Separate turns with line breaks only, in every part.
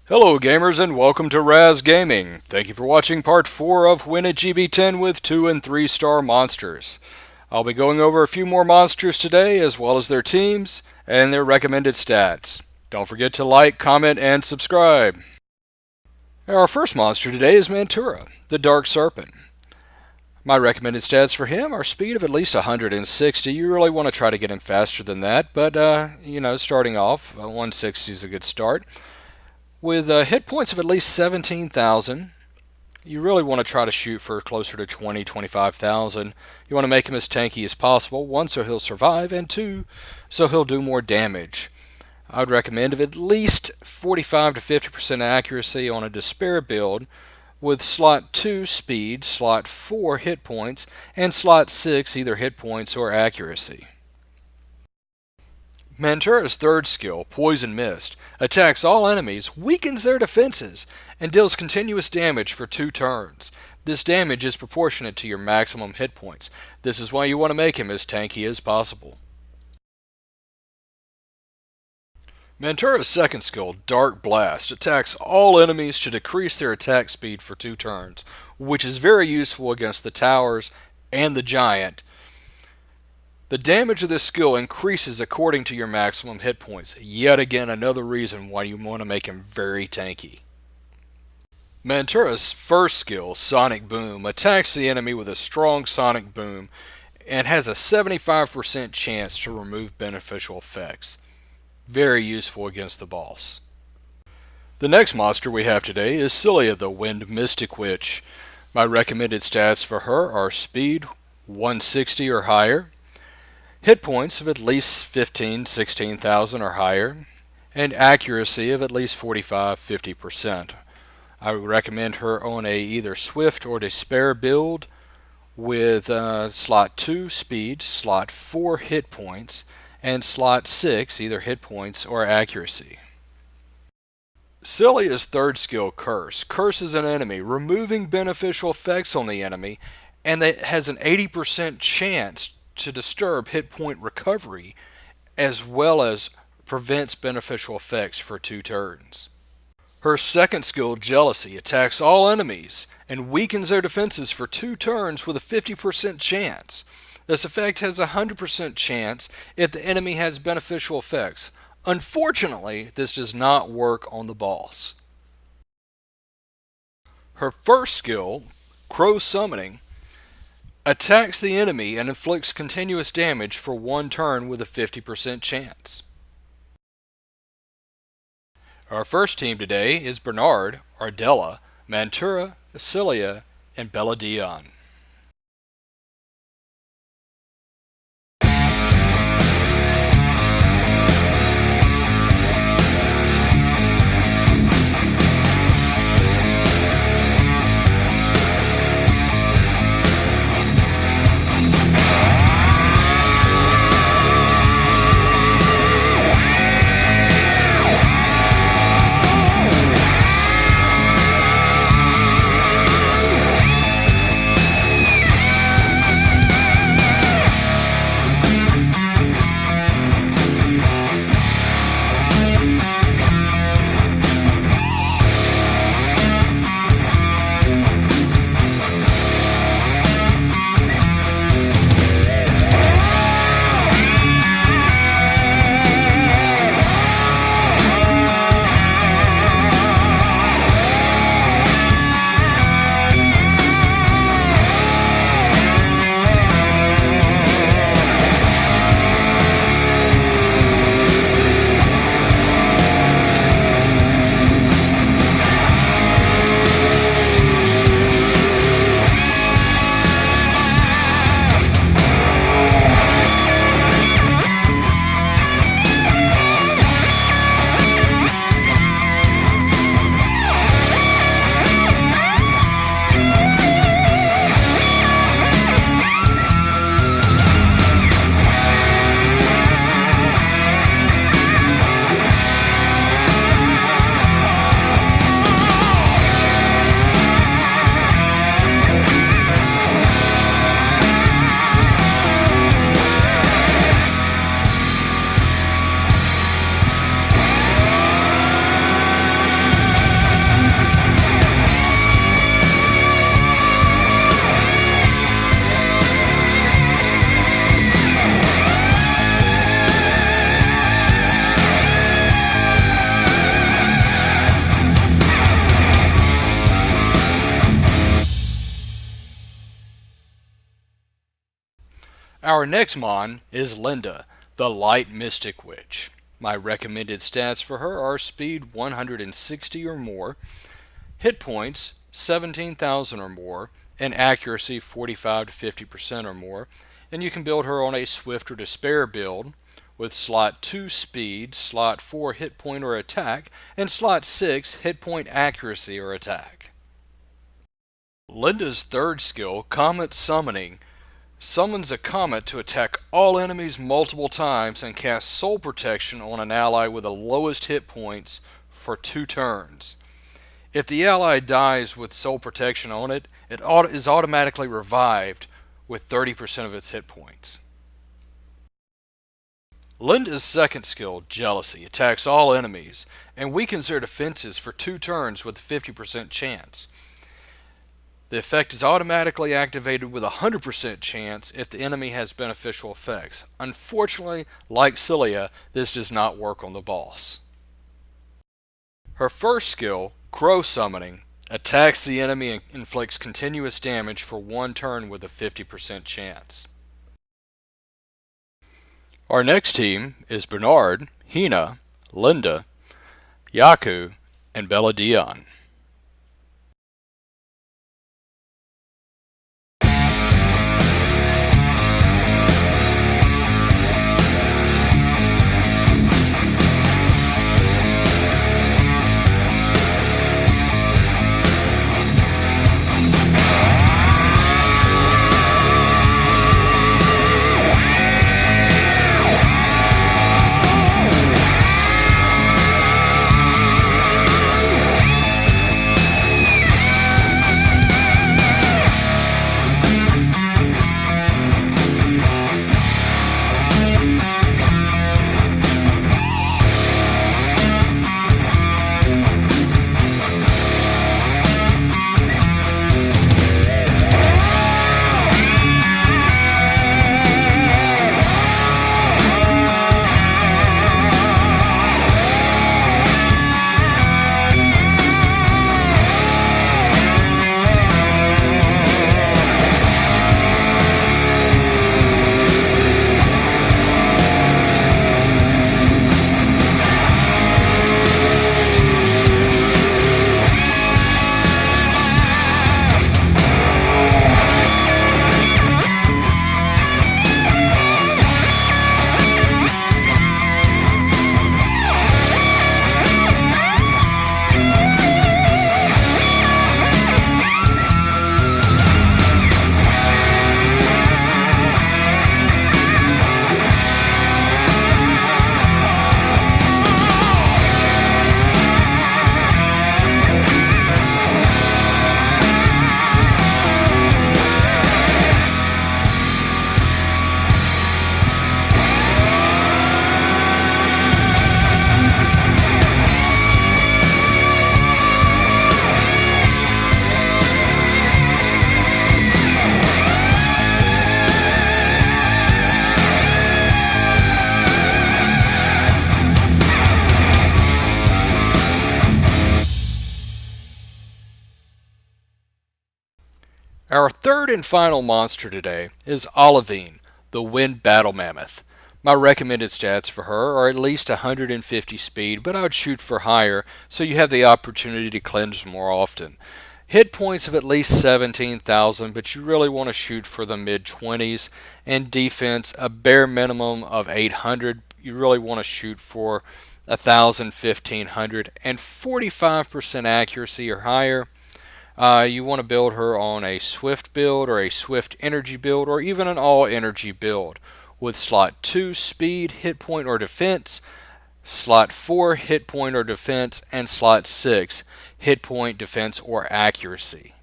Hello gamers and welcome to Raz Gaming. Thank you for watching part 4 of Win a GB10 with 2 and 3 star monsters. I'll be going over a few more monsters today as well as their teams and their recommended stats. Don't forget to like, comment, and subscribe. Our first monster today is Mantura, the Dark Serpent. My recommended stats for him are speed of at least 160. You really want to try to get him faster than that, but starting off, 160 is a good start. With hit points of at least 17,000, you really want to try to shoot for closer to 25,000. You want to make him as tanky as possible, 1, so he'll survive, and 2, so he'll do more damage. I would recommend of at least 45 to 50% accuracy on a Despair build, with slot 2 speed, slot 4 hit points, and slot 6 either hit points or accuracy. Mantura's third skill, Poison Mist, attacks all enemies, weakens their defenses, and deals continuous damage for 2 turns. This damage is proportionate to your maximum hit points. This is why you want to make him as tanky as possible. Mantura's second skill, Dark Blast, attacks all enemies to decrease their attack speed for 2 turns, which is very useful against the towers and the giant. The damage of this skill increases according to your maximum hit points. Yet again, another reason why you want to make him very tanky. Mantura's first skill, Sonic Boom, attacks the enemy with a strong sonic boom and has a 75% chance to remove beneficial effects. Very useful against the boss. The next monster we have today is Cilia, the Wind Mystic Witch. My recommended stats for her are speed 160 or higher, hit points of at least 16,000 or higher, and accuracy of at least 45-50%. I would recommend her on a either Swift or Despair build with slot 2 speed, slot 4 hit points, and slot 6 either hit points or accuracy. Cilia's third skill, Curse, curses an enemy, removing beneficial effects on the enemy, and that has an 80% chance to disturb hit point recovery, as well as prevents beneficial effects for 2 turns. Her second skill, Jealousy, attacks all enemies and weakens their defenses for 2 turns with a 50% chance. This effect has a 100% chance if the enemy has beneficial effects. Unfortunately, this does not work on the boss. Her first skill, Crow Summoning, attacks the enemy and inflicts continuous damage for 1 turn with a 50% chance. Our first team today is Bernard, Ardella, Mantura, Cilia, and Belladillon. Our next Mon is Linda, the Light Mystic Witch. My recommended stats for her are speed 160 or more, hit points 17,000 or more, and accuracy 45 to 50% or more. And you can build her on a Swift or Despair build with slot 2 speed, slot 4 hit point or attack, and slot 6 hit point accuracy or attack. Linda's third skill, Comet Summoning, summons a comet to attack all enemies multiple times and cast soul protection on an ally with the lowest hit points for 2 turns. If the ally dies with soul protection on it, it is automatically revived with 30% of its hit points. Linda's second skill, Jealousy, attacks all enemies and weakens their defenses for 2 turns with a 50% chance. The effect is automatically activated with a 100% chance if the enemy has beneficial effects. Unfortunately, like Cilia, this does not work on the boss. Her first skill, Crow Summoning, attacks the enemy and inflicts continuous damage for 1 turn with a 50% chance. Our next team is Bernard, Hina, Linda, Yaku, and Bella Dion. Our third and final monster today is Olivine, the Wind Battle Mammoth. My recommended stats for her are at least 150 speed, but I would shoot for higher so you have the opportunity to cleanse more often. Hit points of at least 17,000, but you really want to shoot for the mid-20s, and defense a bare minimum of 800. You really want to shoot for 1,000, 1,500, and 45% accuracy or higher. You want to build her on a Swift build or a Swift energy build or even an all energy build with slot 2 speed, hit point, or defense, slot 4 hit point or defense, and slot 6 hit point, defense, or accuracy.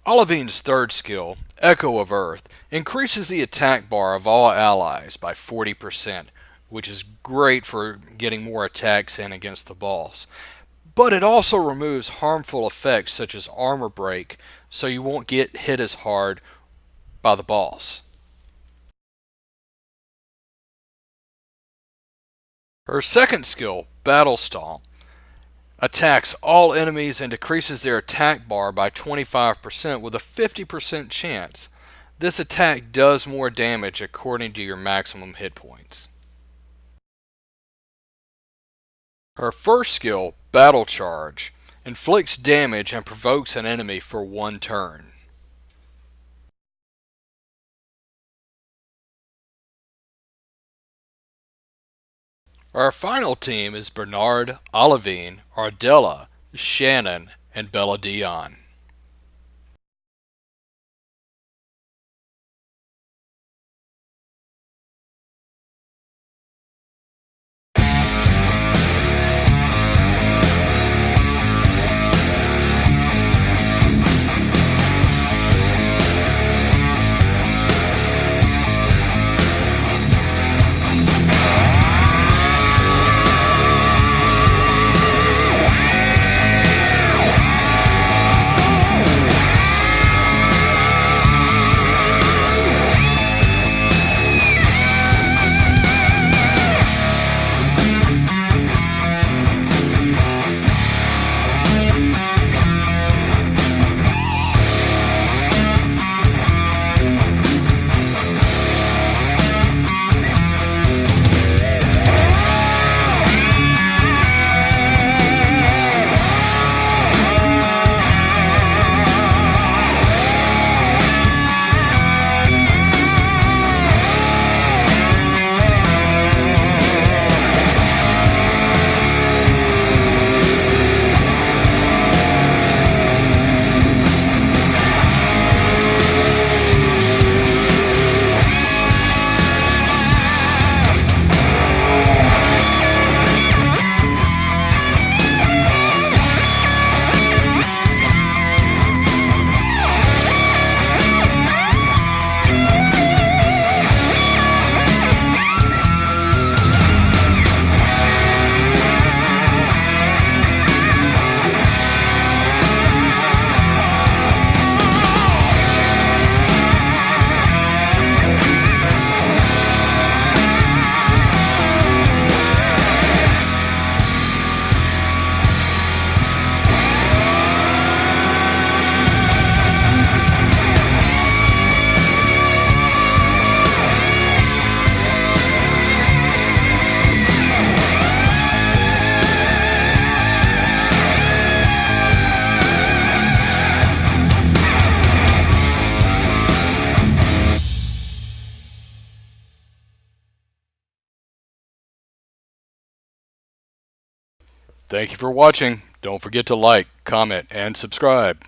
Olivine's third skill, Echo of Earth, increases the attack bar of all allies by 40%, which is great for getting more attacks in against the boss. But it also removes harmful effects such as armor break, so you won't get hit as hard by the boss. Her second skill, Battle Stomp, attacks all enemies and decreases their attack bar by 25% with a 50% chance. This attack does more damage according to your maximum hit points. Her first skill, Battle Charge, inflicts damage and provokes an enemy for 1 turn. Our final team is Bernard, Olivine, Ardella, Shannon, and Bella Dion. Thank you for watching. Don't forget to like, comment, and subscribe.